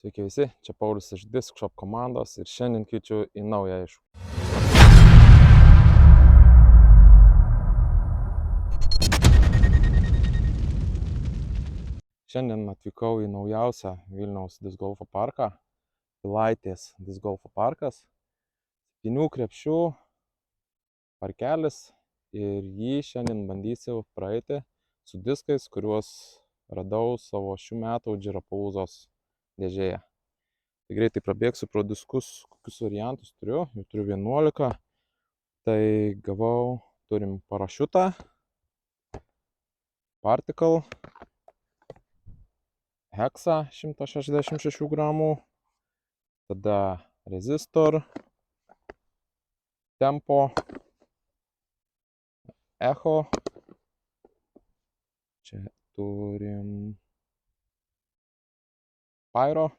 Sveiki visi, čia Paulius iš Disc Shop komandos ir šiandien kviečiu į naują iššūkį. Šiandien atvykau į naujausią Vilniaus disc golfo parką, Pilaitės disc golfo parkas, 7 krepšių parkelis ir jį šiandien bandysiu praeiti su diskais, kuriuos radau savo šių metų Džirapalūzos dėžėje. Tai greitai prabėgsiu pro diskus, kokius variantus turiu. Jau turiu 11. Tai gavau, turim parašiutą, Particle, Hexa 166 gramų, tada Resistor, Tempo, Echo, čia turim Pyro,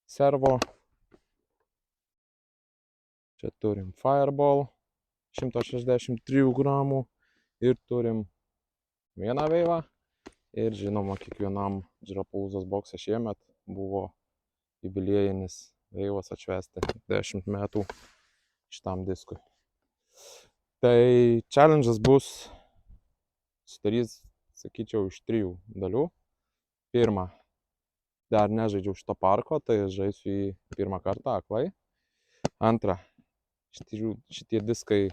Servo, čia turim Fireball 163 gramų ir turim vieną veivą. Ir žinoma, kiekvienam Džirapalūzos bokse šiemet buvo jubiliejinis veivas atšvęsti 10 metų šitam diskui. Tai challenge'as bus sudarys, sakyčiau, iš 3 dalių. Pirma, dar nežaidžiau šito parko, tai žaisiu jį pirmą kartą aklai. Antra, šitie diskai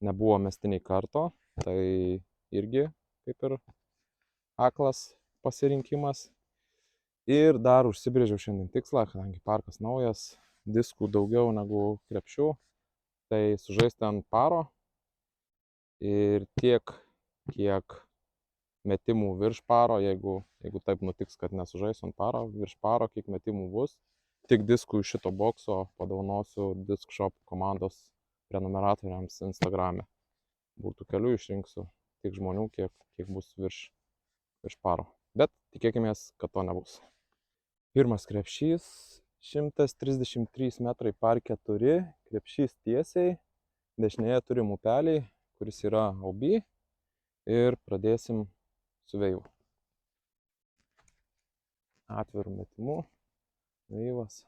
nebuvo mestiniai karto, tai irgi kaip ir aklas pasirinkimas. Ir dar užsibrėžiau šiandien tikslą, kadangi parkas naujas, diskų daugiau negu krepšių, tai sužaisti ant paro ir tiek, kiek metimų virš paro, jeigu taip nutiks, kad nesužaisiu ant paro, virš paro, kiek metimų bus, tik diskų iš šito bokso padovanosiu Disc Shop komandos prenumeratoriams Instagrame. Būtų kelių išrinksiu tiek žmonių, kiek bus virš paro. Bet tikėkimės, kad to nebus. Pirmas krepšys, 133 metrai par 4, krepšys tiesiai, dešinėje turim upelį, kuris yra OB, ir pradėsim su veivu. Atvirų metimų, veivas.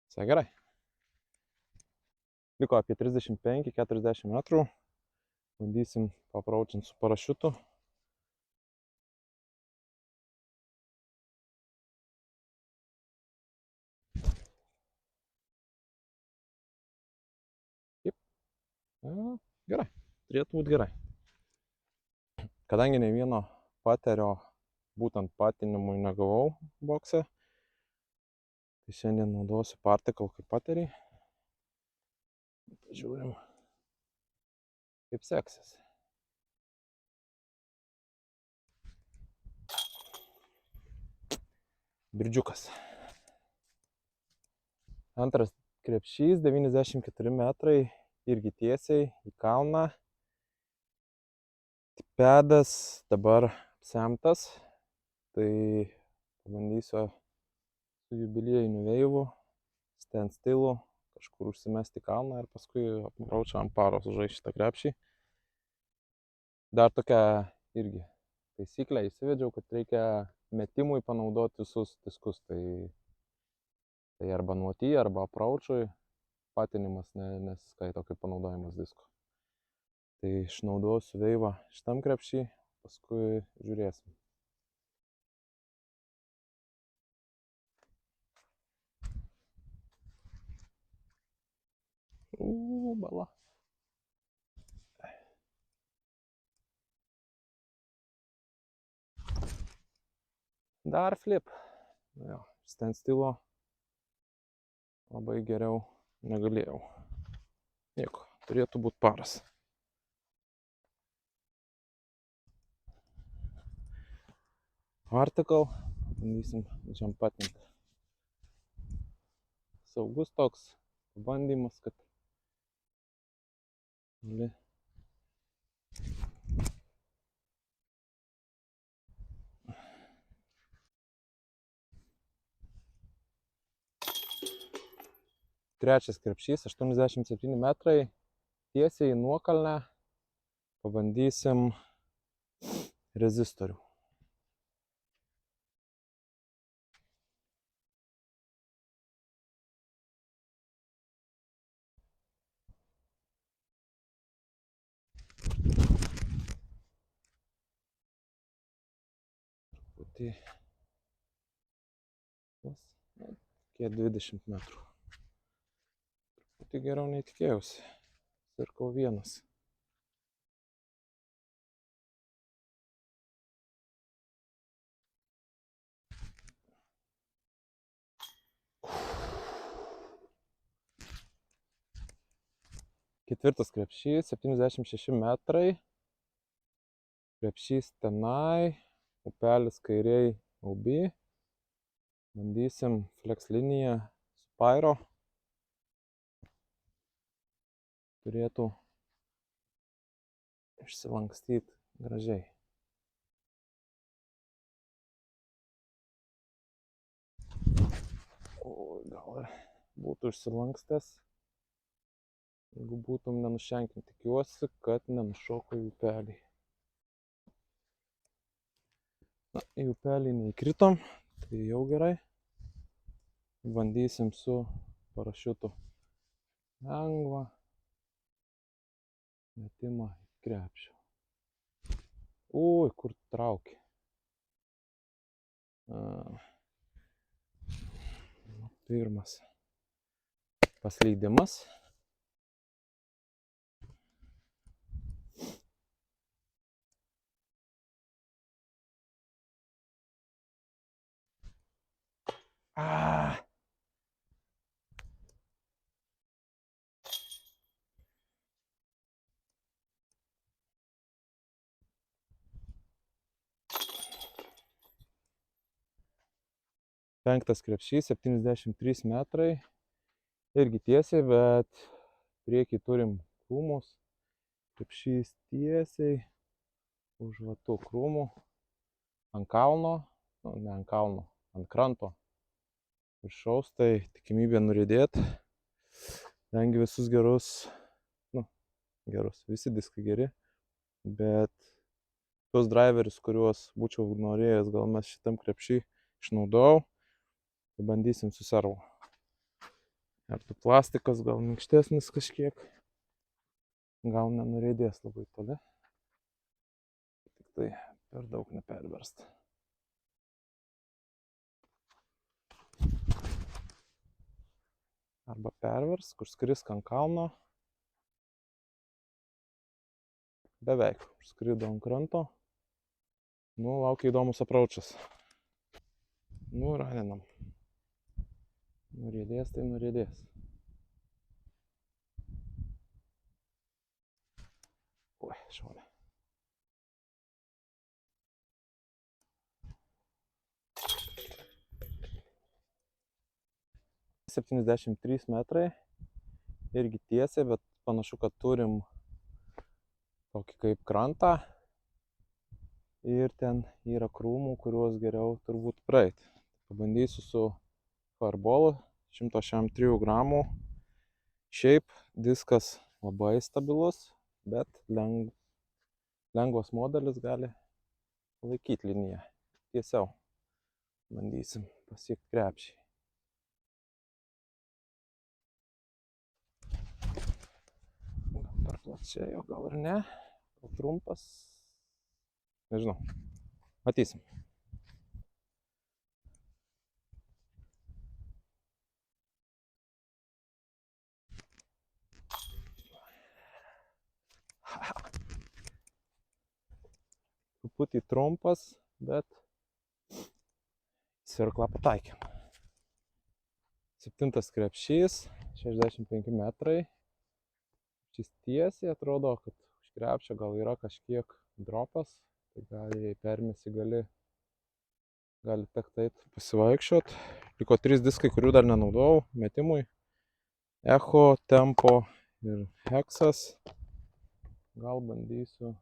Visai gerai. Liko apie 35-40 metrų. Bandysim papraučinti su parašiutu. Gerai, turėtų būti gerai. Kadangi ne vieno paterio būtent patinimui negavau bokse, tai šiandien naudosiu Particle kaip paterį. Žiūrim, kaip seksis. Birdžiukas. Antras krepšys, 94 metrai, irgi tiesiai į kalną. Pedas dabar apsemtas, tai pabandysiu su jubiliejiniu veivu, standstillu, kažkur užsimesti kalną ir paskui apraučą ant paro sužaisti šitą krepšį. Dar tokia irgi taisyklę įsivedžiau, kad reikia metimui panaudoti visus diskus. Tai arba nuotį, arba apraučui patinimas nesiskaito kaip panaudojimas disko. Tai išnaudosiu veivą šitam krepšį, paskui žiūrėsim. Bala. Dar flip. Jo, standstillo labai geriau negalėjau. Nieko, turėtų būti paras. Particle, bandysim džampatinti. Saugus toks bandymas, kad gali. trečias krepšys, 87 metrai, tiesiai į nuokalnę. Pabandysim rezistorių. Tai kiek 20 metrų. Tai geriau nei tikėjausi. Circle 1. Ketvirtas krepšys, 76 metrai. Krepšys tenai, upelis kairiai OB. Bandysim flex liniją su pyro. Turėtų išsilankstyti gražiai. O, gal būtų išsilankstęs, jeigu būtum nenušenkinti. Tikiuosi, kad nenušoko į upelį. Na, į upelį neįkritom, tai jau gerai. Bandysim su parašiutu lengvą metimą į krepšį. Ui, kur traukia. Pirmas paslydimas. Penktas krepšys, 73 metrai. Irgi tiesiai, bet priekį turim krūmus. Krepšys tiesiai už va tų krūmų. Ant kalno, nu, ne ant kalno, ant kranto. Viršaus, tai tikimybė nuridėti. Dengi visus gerus, visi diskai geri, bet tuos driverius, kuriuos būčiau norėjęs, gal mes šitam krepšį išnaudojau. Tai bandysim su servu. Ar tu plastikas gal minkštesnis kažkiek, gal nenurėdės labai toli. Tik tai per daug neperverst. Arba pervers, kur skrisk ant kalno. Beveik, skrido ant kranto. Nu, laukia įdomus approachas. Nu, raninam. Nurėdės, tai nurėdės. Oi, šaunė. – 73 metrai. Irgi tiesiai, bet panašu, kad turim tokį kaip krantą. Ir ten yra krūmų, kuriuos geriau turbūt praeit. Pabandysiu su fireballu, 103 gramų. Šiaip diskas labai stabilus, bet lengvas modelis gali laikyti liniją. Tiesiau bandysim pasiekti krepšį. Gal per plačiai, o gal ir ne. Gal trumpas. Nežinau. Matysim. Truputį trumpas, bet cirklą pataikėm. 7 krepšys, 65 metrai. Šis tiesiai atrodo, kad už krepšio gal yra kažkiek dropas. Tai gal jei permesi, gali tekti pasivaikščiot. Liko 3 diskai, kurių dar nenaudojau metimui. Echo, Tempo ir Hexas. Gal bandysiu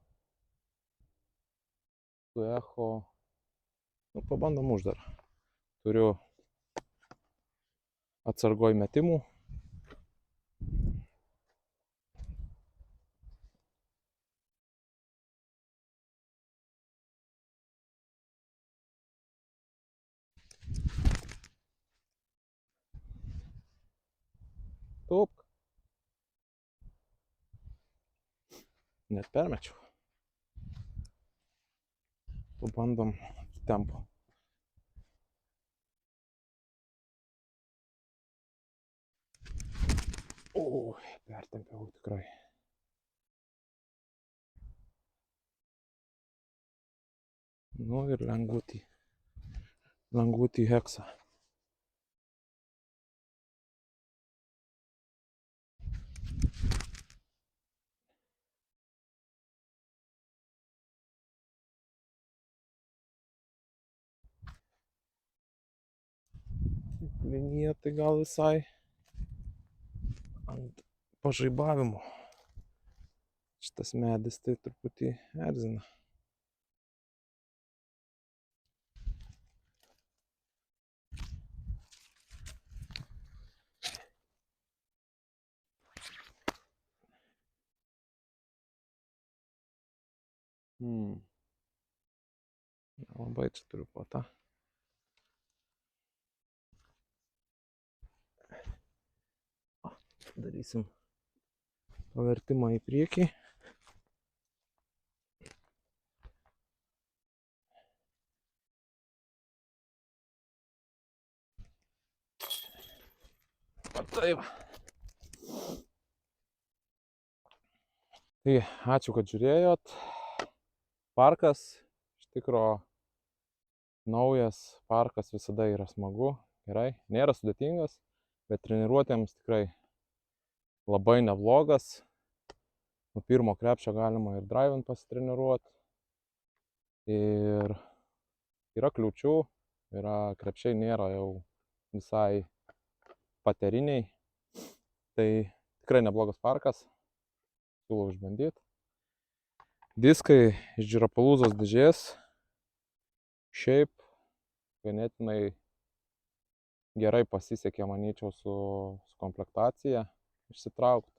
su Echo. Nu, pabandom uždar. Turiu atsargoj metimų. net permečiau. Pabandom tempo. Pertempiau tikrai. Nu ir lengvutį heksą. Linija tai gal visai ant pažaibavimo. Šitas medis tai truputį erzina. Labai čia turiu platą. Darysim pavertimą į priekį. Taip. Tai ačiū, kad žiūrėjot. Parkas, iš tikro, naujas parkas visada yra smagu, gerai. Nėra sudėtingas, bet treniruotėms tikrai labai neblogas. Nuo pirmo krepšio galima ir driving pasitreniruoti. Ir yra kliūčių, krepšiai nėra jau visai pateriniai. Tai tikrai neblogas parkas, siūlau išbandyti. Diskai iš Džirapalūzos dėžės. Šiaip ganėtinai gerai pasisekė, manyčiau, su komplektacija išsitraukti.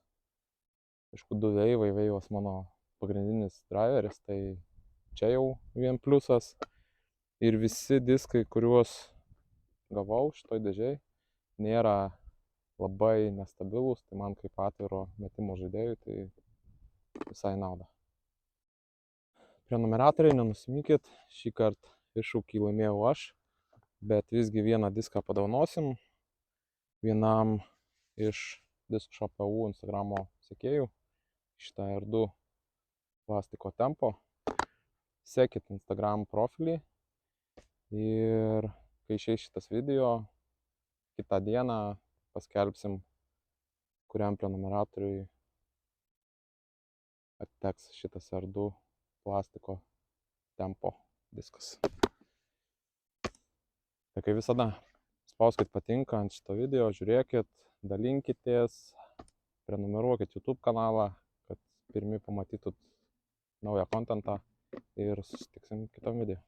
Aišku, 2 veivai, veivas mano pagrindinis driveris, tai čia jau vien pliusas. Ir visi diskai, kuriuos gavau šitoj dėžėj, nėra labai nestabilus, tai man kaip atviro metimo žaidėjui tai visai nauda. Prenumeratoriai, nenusimykit, šį kartą iššūkį laimėjau aš, bet visgi vieną diską padovanosim vienam iš Disc-Shop.eu Instagramo sekėjų, šitą R2 plastiko tempo. Sekit Instagram profilį ir kai išeis šitas video, kitą dieną paskelbsim, kuriam prenumeratoriui atiteks šitas R2 plastiko tempo diskas. Tai kaip visada, spauskit patinka ant šito video, žiūrėkit, dalinkitės, prenumeruokit YouTube kanalą, kad pirmi pamatytut naują kontentą ir susitiksim kitam video.